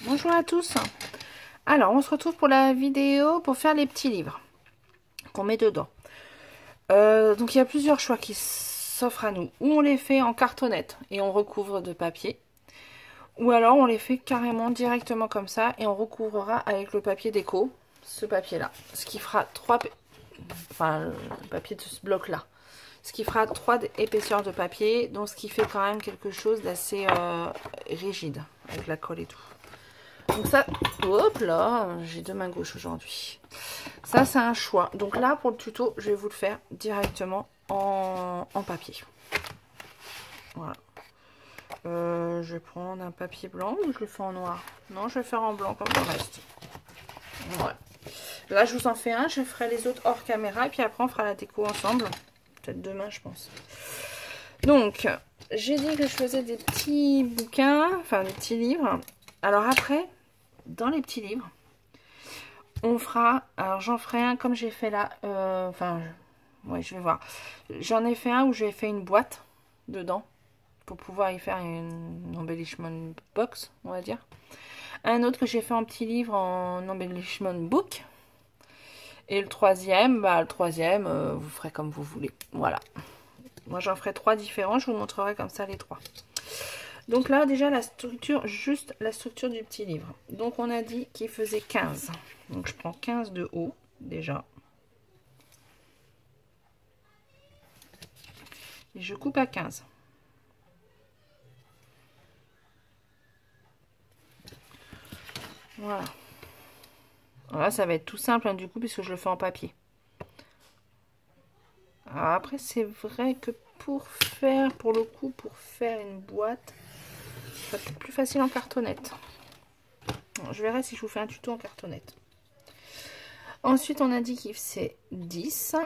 Bonjour à tous. Alors, on se retrouve pour la vidéo pour faire les petits livres qu'on met dedans. Donc, il y a plusieurs choix qui s'offrent à nous. Ou on les fait en cartonnette et on recouvre de papier. Ou alors, on les fait carrément directement comme ça et on recouvrera avec le papier déco, ce papier-là. Ce qui fera enfin, le papier de ce bloc-là. Ce qui fera 3 épaisseurs de papier, donc ce qui fait quand même quelque chose d'assez rigide avec la colle et tout. Donc ça, hop là, j'ai deux mains gauches aujourd'hui. Ça, c'est un choix. Donc là, pour le tuto, je vais vous le faire directement en papier. Voilà. Je vais prendre un papier blanc ou je le fais en noir? Non, je vais le faire en blanc comme le reste. Voilà. Là, je vous en fais un. Je ferai les autres hors caméra. Et puis après, on fera la déco ensemble. Peut-être demain, je pense. Donc, j'ai dit que je faisais des petits bouquins, enfin des petits livres. Alors après, dans les petits livres, on fera, alors j'en ferai un comme j'ai fait là, ouais, je vais voir. J'en ai fait un où j'ai fait une boîte dedans pour pouvoir y faire une embellishment box, on va dire. Un autre que j'ai fait en petit livre en embellishment book. Et le troisième, vous ferez comme vous voulez. Voilà. Moi, j'en ferai 3 différents. Je vous montrerai comme ça les 3. Donc là, déjà, la structure, juste la structure du petit livre. Donc, on a dit qu'il faisait 15. Donc, je prends 15 de haut, déjà. Et je coupe à 15. Voilà. Voilà, ça va être tout simple, hein, du coup, puisque je le fais en papier. Alors après, c'est vrai que pour le coup, pour faire une boîte, ça va être plus facile en cartonnette. Bon, je verrai si je vous fais un tuto en cartonnette. Ensuite, on a dit qu'il faisait 10.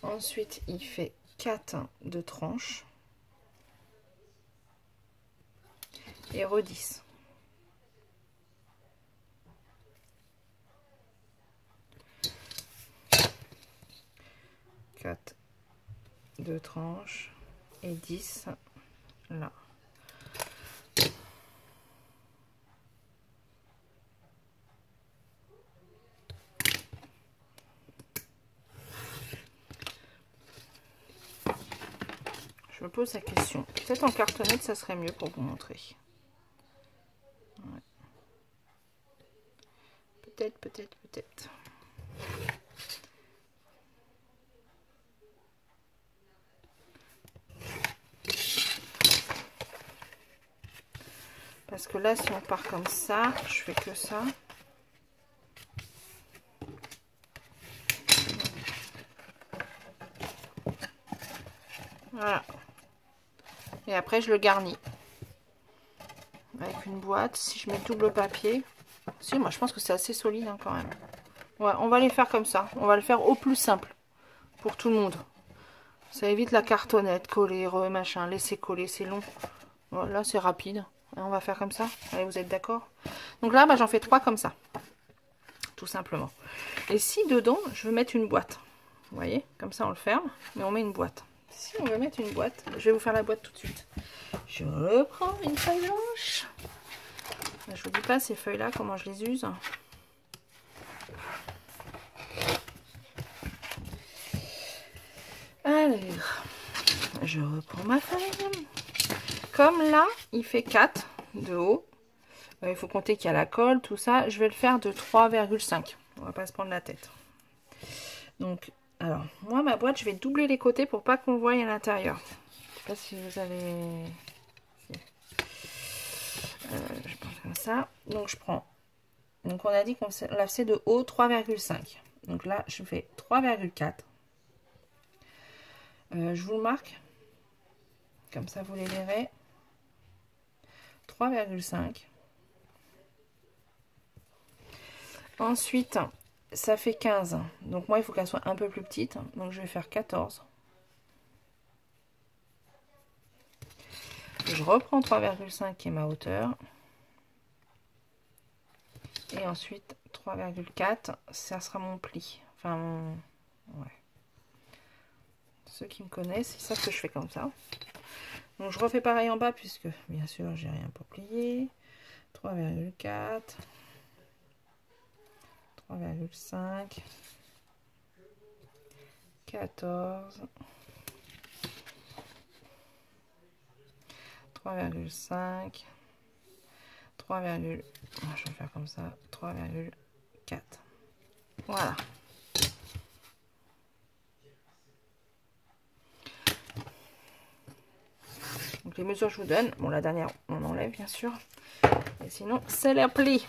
Ensuite, il fait 4 de tranches. Et re 10. De tranches et 10 là. Je me pose la question. Peut-être en cartonnette, ça serait mieux pour vous montrer. Ouais. Peut-être. Parce que là, si on part comme ça, je fais que ça. Voilà. Et après, je le garnis. Avec une boîte. Si je mets double papier. Si, moi, je pense que c'est assez solide hein, quand même. Ouais, on va les faire comme ça. On va le faire au plus simple. Pour tout le monde. Ça évite la cartonnette, coller, machin, laisser coller, c'est long. Voilà, c'est rapide. On va faire comme ça. Allez, vous êtes d'accord? Donc là, j'en fais 3 comme ça. Tout simplement. Et si dedans, je veux mettre une boîte. Vous voyez? Comme ça, on le ferme. Mais on met une boîte. Si on veut mettre une boîte, je vais vous faire la boîte tout de suite. Je reprends une feuille blanche. Je vous dis pas ces feuilles-là, comment je les use. Alors, je reprends ma feuille. Comme là, il fait 4 de haut. Il faut compter qu'il y a la colle, tout ça. Je vais le faire de 3,5. On va pas se prendre la tête. Donc, alors, moi, ma boîte, je vais doubler les côtés pour pas qu'on voie à l'intérieur. Je sais pas si vous avez... je pense comme ça. Donc, je prends... Donc, on a dit qu'on l'a fait de haut 3,5. Donc là, je fais 3,4. Je vous le marque. Comme ça, vous les verrez. 3,5. Ensuite, ça fait 15. Donc moi, il faut qu'elle soit un peu plus petite. Donc je vais faire 14. Je reprends 3,5 qui est ma hauteur. Et ensuite, 3,4, ça sera mon pli. Enfin, mon... Ouais. Ceux qui me connaissent, ils savent que je fais comme ça. Donc je refais pareil en bas puisque bien sûr j'ai rien pour plier. 3,4, 3,5, 14, 3,5, 3, je vais faire comme ça, 3,4. Voilà. Donc les mesures je vous donne. Bon, la dernière on enlève bien sûr. Et sinon c'est les plis.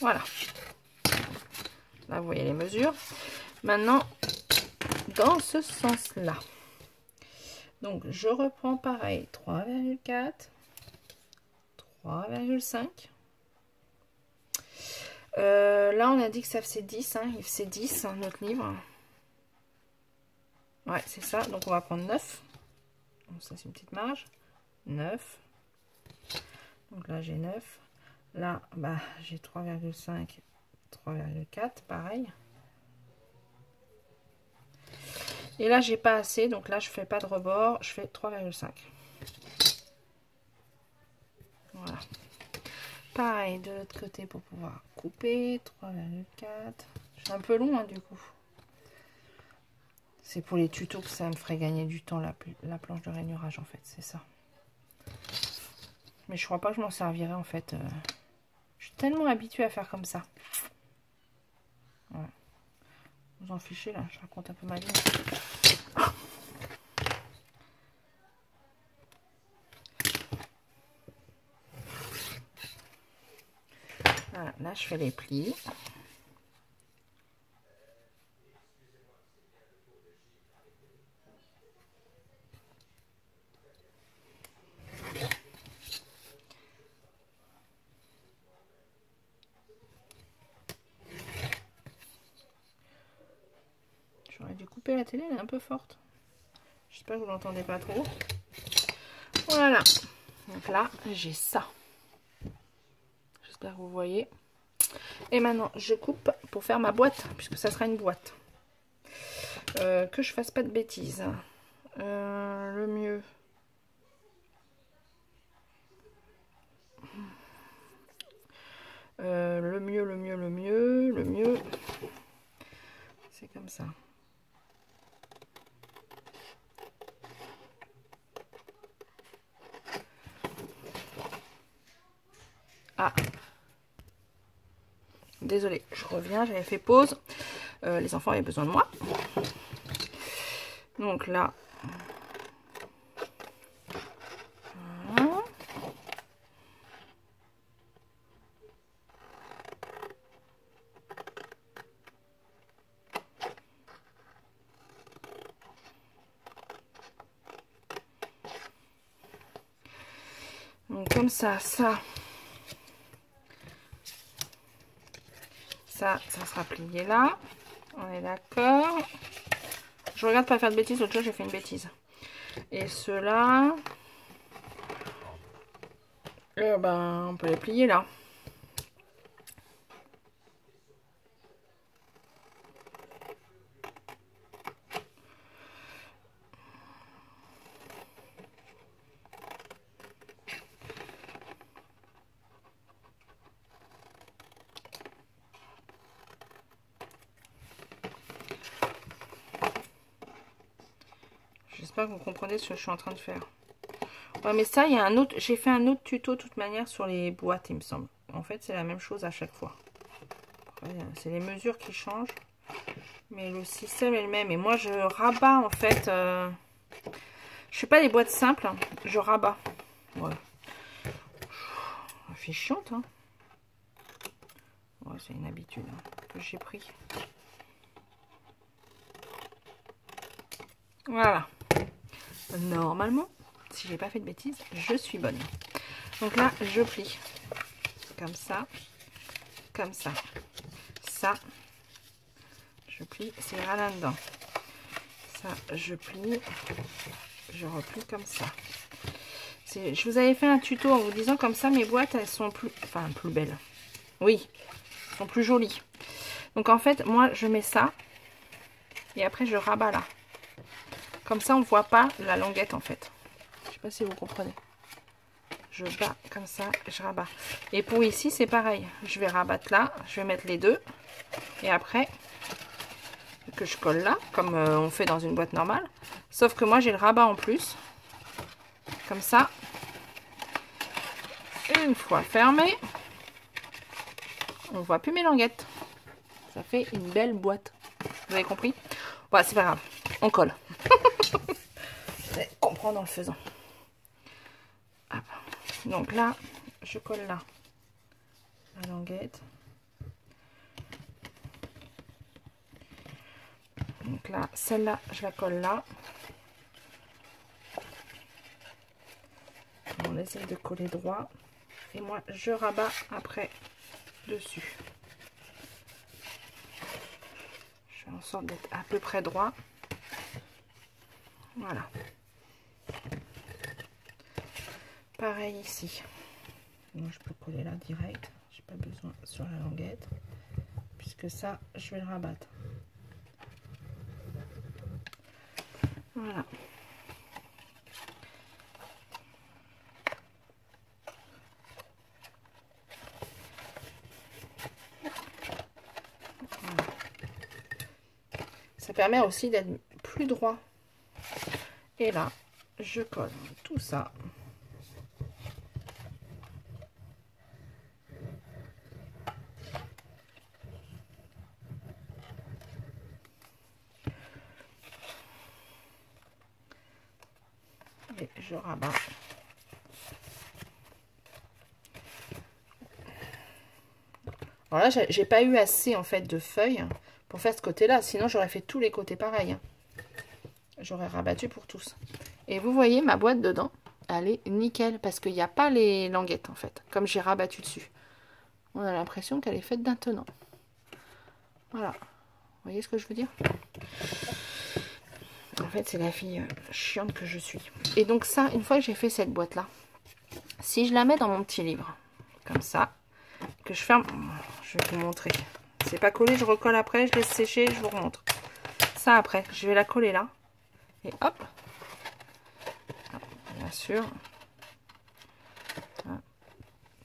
Voilà. Là, vous voyez les mesures. Maintenant, dans ce sens-là. Donc, je reprends pareil. 3,4. 3,5. Là, on a dit que ça faisait 10. Hein. Il faisait 10, hein, notre livre. Ouais, c'est ça. Donc, on va prendre 9. Donc, ça, c'est une petite marge. 9. Donc là, j'ai 9. Là, bah, j'ai 3,5, 3,4, pareil. Et là, j'ai pas assez, donc là, je fais pas de rebord, je fais 3,5. Voilà. Pareil, de l'autre côté pour pouvoir couper, 3,4. C'est un peu long, hein, du coup. C'est pour les tutos que ça me ferait gagner du temps, la planche de rainurage, en fait, c'est ça. Mais je crois pas que je m'en servirai, en fait. Je suis tellement habituée à faire comme ça. Voilà. Vous en fichez, là, je raconte un peu ma vie. Voilà, là, je fais les plis. J'aurais dû couper la télé, elle est un peu forte. J'espère que vous l'entendez pas trop. Voilà. Donc là, j'ai ça. J'espère que vous voyez. Et maintenant, je coupe pour faire ma boîte, puisque ça sera une boîte. Que je fasse pas de bêtises. Le mieux. Le mieux. C'est comme ça. Ah. Désolée, je reviens, j'avais fait pause. Les enfants avaient besoin de moi. Donc là. Voilà. Donc comme ça, ça sera plié là. On est d'accord. Je regarde pas faire de bêtises, l'autre jour j'ai fait une bêtise. Et ceux-là, ben, on peut les plier là. J'espère que vous comprenez ce que je suis en train de faire. Ouais, mais ça, il y a un autre. J'ai fait un autre tuto de toute manière sur les boîtes, il me semble. En fait, c'est la même chose à chaque fois. C'est les mesures qui changent. Mais le système est le même. Et moi, je rabats, en fait. Je fais pas les boîtes simples. Hein, je rabats. Voilà. Ça fait chiante, hein. Ouais, c'est une habitude hein, que j'ai pris. Voilà. Normalement, si j'ai pas fait de bêtises, je suis bonne. Donc là, je plie. comme ça, comme ça. Ça, je plie, c'est là-dedans. Ça, je plie, je replie comme ça. Je vous avais fait un tuto en vous disant comme ça, mes boîtes, elles sont plus belles. Oui, elles sont plus jolies. Donc en fait, moi, je mets ça et après, je rabats là. Comme ça, on ne voit pas la languette en fait. Je sais pas si vous comprenez. Je bats comme ça, je rabats. Et pour ici, c'est pareil. Je vais rabattre là, je vais mettre les deux. Et après, que je colle là, comme on fait dans une boîte normale. Sauf que moi, j'ai le rabat en plus. Comme ça. Une fois fermé, on ne voit plus mes languettes. Ça fait une belle boîte. Vous avez compris? Voilà, c'est pas grave. On colle. Vous allez comprendre en le faisant. Hop. Donc là, je colle là la languette. Donc là, celle-là, je la colle là. On essaye de coller droit. Et moi, je rabats après dessus. Je fais en sorte d'être à peu près droit. Voilà. Pareil ici. Moi, je peux coller là direct. J'ai pas besoin sur la languette. Puisque ça, je vais le rabattre. Voilà. Ça permet aussi d'être plus droit. Et là, je colle tout ça. Et je rabats. Alors là, j'ai pas eu assez en fait de feuilles pour faire ce côté-là. Sinon, j'aurais fait tous les côtés pareils. J'aurais rabattu pour tous. Et vous voyez, ma boîte dedans, elle est nickel. Parce qu'il n'y a pas les languettes, en fait. Comme j'ai rabattu dessus. On a l'impression qu'elle est faite d'un tenant. Voilà. Vous voyez ce que je veux dire? En fait, c'est la fille chiante que je suis. Et donc ça, une fois que j'ai fait cette boîte-là, si je la mets dans mon petit livre, comme ça, que je ferme, je vais vous montrer. C'est pas collé, je recolle après, je laisse sécher, je vous remontre. Ça après, je vais la coller là. Et hop. Bien sûr.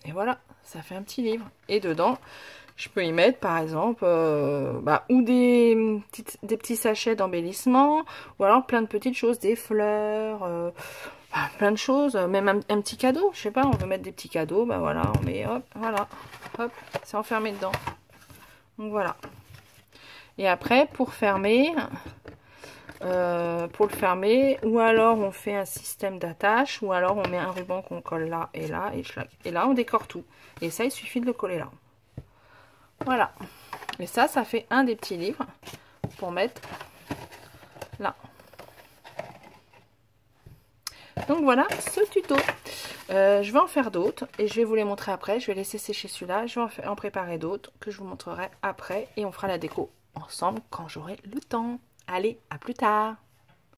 Et voilà, ça fait un petit livre. Et dedans, je peux y mettre par exemple ou des petits sachets d'embellissement, ou alors plein de petites choses, des fleurs, plein de choses, même un petit cadeau, je sais pas, on veut mettre des petits cadeaux, bah voilà, on met hop, voilà, hop, c'est enfermé dedans. Donc voilà. Et après, pour le fermer, ou alors on fait un système d'attache, ou alors on met un ruban qu'on colle là, et là on décore tout. Et ça, il suffit de le coller là. Voilà. Et ça fait un des petits livres pour mettre là. Donc voilà ce tuto. Je vais en faire d'autres et je vais vous les montrer après. Je vais laisser sécher celui-là. Je vais en préparer d'autres que je vous montrerai après. Et on fera la déco ensemble quand j'aurai le temps. Allez, à plus tard!